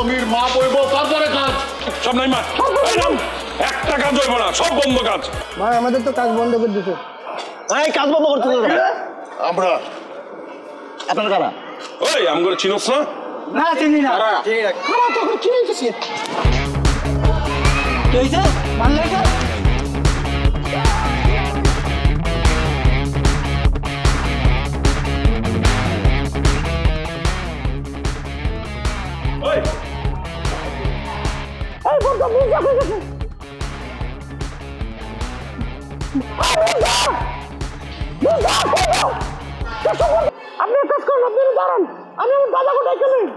জমির মাপ হইব তারপরে কাজ। সব নাই মা, একটা কাজ হইব না, সব বন্ধ কাজ। ভাই আমাদের তো কাজ বন্ধ করে দিছে। এই কাজ বন্ধ করতে আমরা আপনারা কারা? ওই আমগুলো চিনোস না? না চিনি না। কারা তখন চিনেছি। কি হয়েছে? মানলে তো আপনি কাজ করুন, আপনি দাঁড়ান, আমি আমার দাদাকে ডেকে নিই।